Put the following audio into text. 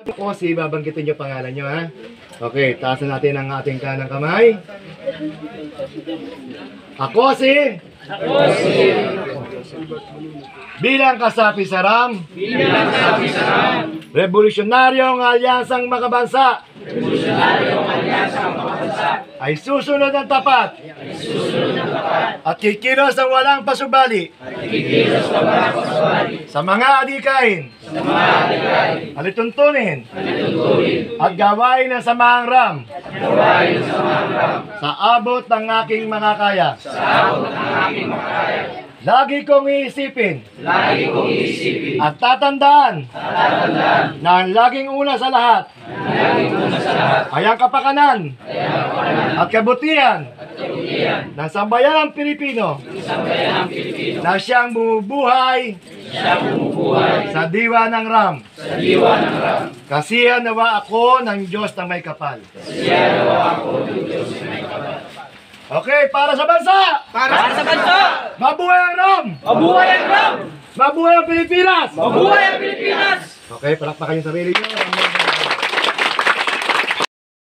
Ako si babanggitin niyo pangalan niyo, ha? Okay, taasan natin ang ating kanang kamay. Ako si bilang kasapi saram Revolusyonaryong Alyansang Makabansa ay susunod ng tapat at kikilos ang walang pasubali sa mga adikain, alituntunin at gawain ng samahang ram sa abot ng aking makakaya. Lagi kong iisipin at tatandaan na ang laging una sa lahat ay ang kapakanan at kabutihan ng sambayanang Pilipino na siyang bumubuhay sa diwa ng Ram. Kasihan nawa ako ng Diyos ng may kapal. Okay, para sa bansa! Para sa bansa! Mabuhay ang Ram! Mabuhay ang Ram! Mabuhay ang Pilipinas! Mabuhay ang Pilipinas! Okay, palakpakan yung sarili nyo.